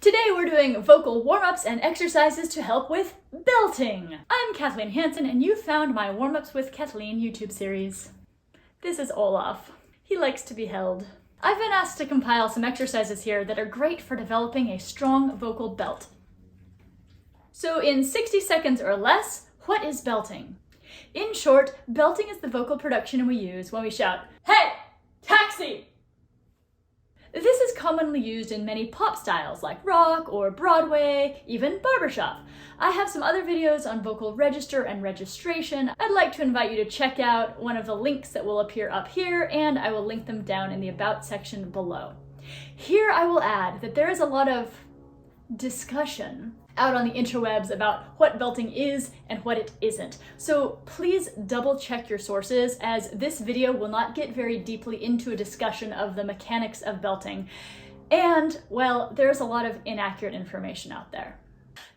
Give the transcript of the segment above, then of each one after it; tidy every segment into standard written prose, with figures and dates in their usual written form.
Today we're doing vocal warm-ups and exercises to help with belting. I'm Kathleen Hansen and you found my Warmups with Kathleen YouTube series. This is Olaf. He likes to be held. I've been asked to compile some exercises here that are great for developing a strong vocal belt. So in 60 seconds or less, what is belting? In short, belting is the vocal production we use when we shout, "Hey, taxi!" This is commonly used in many pop styles like rock or Broadway, even barbershop. I have some other videos on vocal register and registration I'd like to invite you to check out. One of the links that will appear up here, and I will link them down in the About section below. Here I will add that there is a lot of discussion out on the interwebs about what belting is and what it isn't. So please double check your sources, as this video will not get very deeply into a discussion of the mechanics of belting. And, well, there's a lot of inaccurate information out there.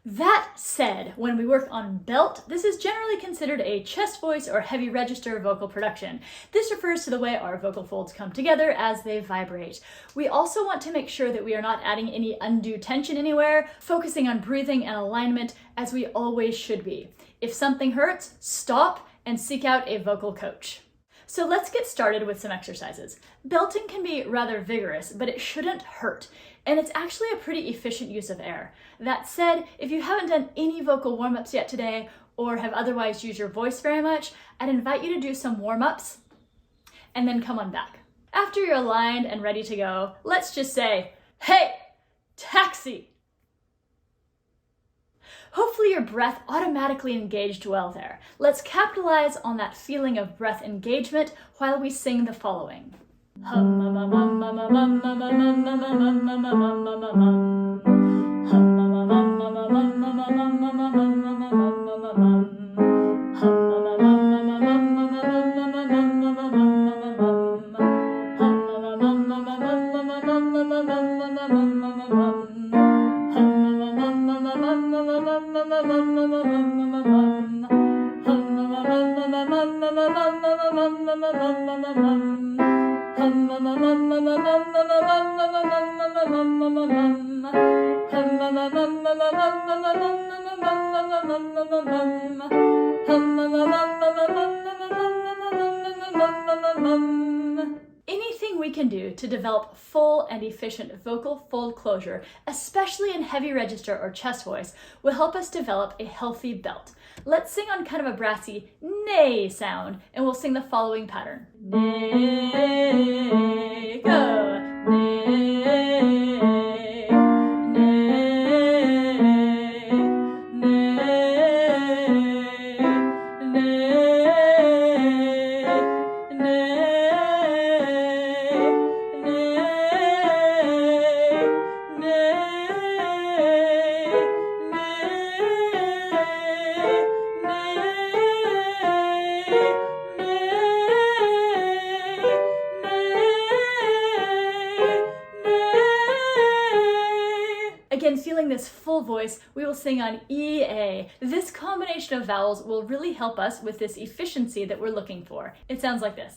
That said, when we work on belt, this is generally considered a chest voice or heavy register vocal production. This refers to the way our vocal folds come together as they vibrate. We also want to make sure that we are not adding any undue tension anywhere, focusing on breathing and alignment as we always should be. If something hurts, stop and seek out a vocal coach. So let's get started with some exercises. Belting can be rather vigorous, but it shouldn't hurt. And it's actually a pretty efficient use of air. That said, if you haven't done any vocal warm-ups yet today, or have otherwise used your voice very much, I'd invite you to do some warm-ups and then come on back. After you're aligned and ready to go, let's just say, "Hey, taxi!" Hopefully your breath automatically engaged well there. Let's capitalize on that feeling of breath engagement while we sing the following. Anything we can do to develop full and efficient vocal fold closure, especially in heavy register or chest voice, will help us develop a healthy belt. Let's sing on kind of a brassy nay sound, and we'll sing the following pattern. Nay, go, nay, nay, nay, nay, Again, feeling this full voice, we will sing on EA. This combination of vowels will really help us with this efficiency that we're looking for. It sounds like this.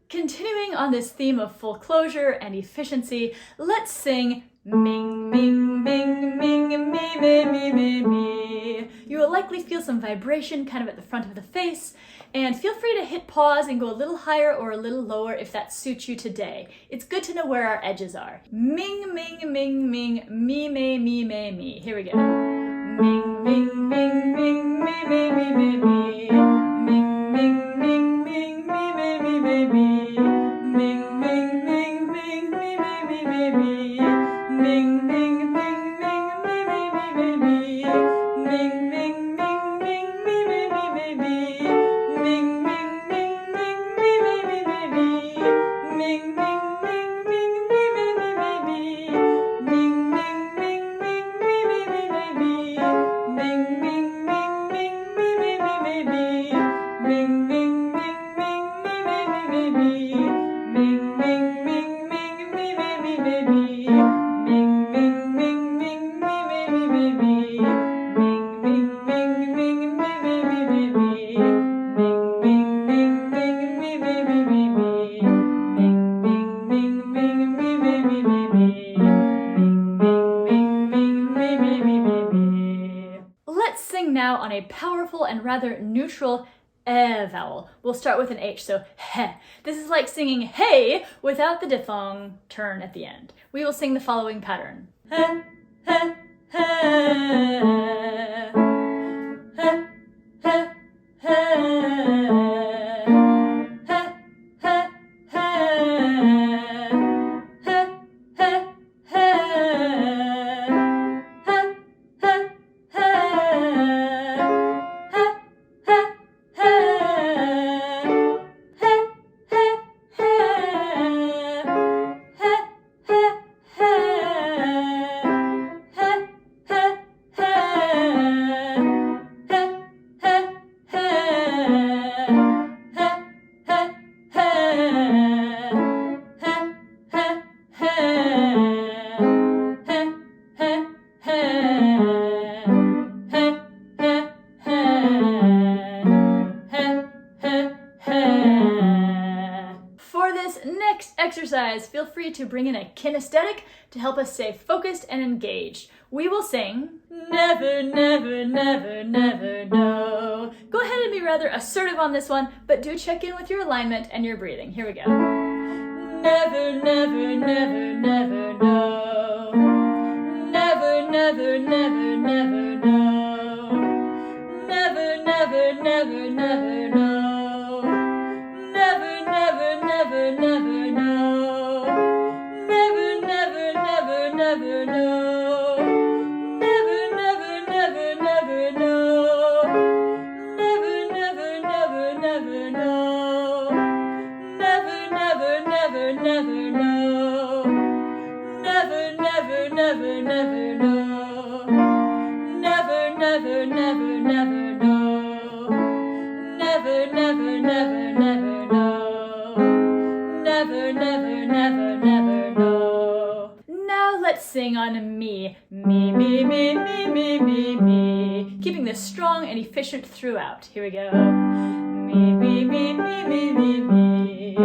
Continuing on this theme of full closure and efficiency, let's sing ming, ming, ming, ming, me, me, me, me, me. You will likely feel some vibration kind of at the front of the face, and feel free to hit pause and go a little higher or a little lower if that suits you today. It's good to know where our edges are. Ming, ming, ming, ming, me, me, me, me, me. Here we go. Ming, ming, ming, ming, me, me, me, me, me. Ming, ming, ming, ming, me, me, me, me, me. Ming, ming, ming, ming, me, me, me, me, me. Ming, ming, ming, ming, me, me, me, me, me. Ming, ming, ming, ming, me, me, me, me, me. Ming, ming, ming, ming, me, me, me, me, me. Let's sing now on a powerful and rather neutral vowel. We'll start with an H, so he. This is like singing hey without the diphthong turn at the end. We will sing the following pattern. He, he, he. He, he, he. For this next exercise, feel free to bring in a kinesthetic to help us stay focused and engaged. We will sing never, never, never, never know. Go ahead and be rather assertive on this one, but do check in with your alignment and your breathing. Here we go. Never, never, never, never know. Never, never, never, never know. Never, never, never, never know. Never, never, never, never know. Never, never, never, never know. Never, never, never, never know. Never, never, never, never know. Never, never, never, never know. Never, never, never, never know. Never, never, never, never know. Never, never, never, never know. Never, never, never, never know. Now let's sing on me. Me, me, me, me, me, me, me. Keeping this strong and efficient throughout. Here we go. Me, me, me, me, me, me, me.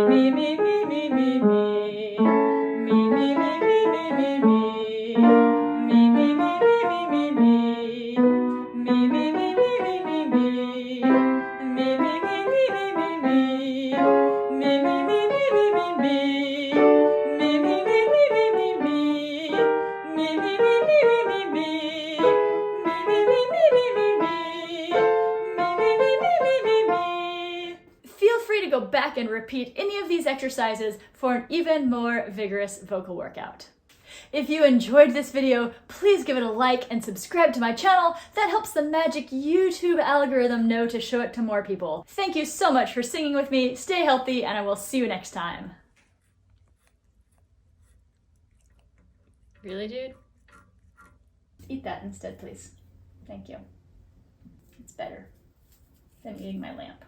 Me, me, me, me, me, me, me. Me, me, me, me, me, me, me. Me, me, me, me, me, me, me. Me, me, me, me, me, me, me. Me, me, me, me, me, me, me. Me, me, me, me, me, me, me. Me, me, me, me, me, me, me. Me, me, me, me, me, me, me. Me, me, me, me, me, me. Feel free to go back and repeat any of these exercises for an even more vigorous vocal workout. If you enjoyed this video, please give it a like and subscribe to my channel. That helps the magic YouTube algorithm know to show it to more people. Thank you so much for singing with me. Stay healthy, and I will see you next time. Really, dude? Eat that instead, please. Thank you. It's better than eating my lamp.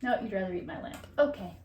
No, you'd rather eat my lamp. Okay.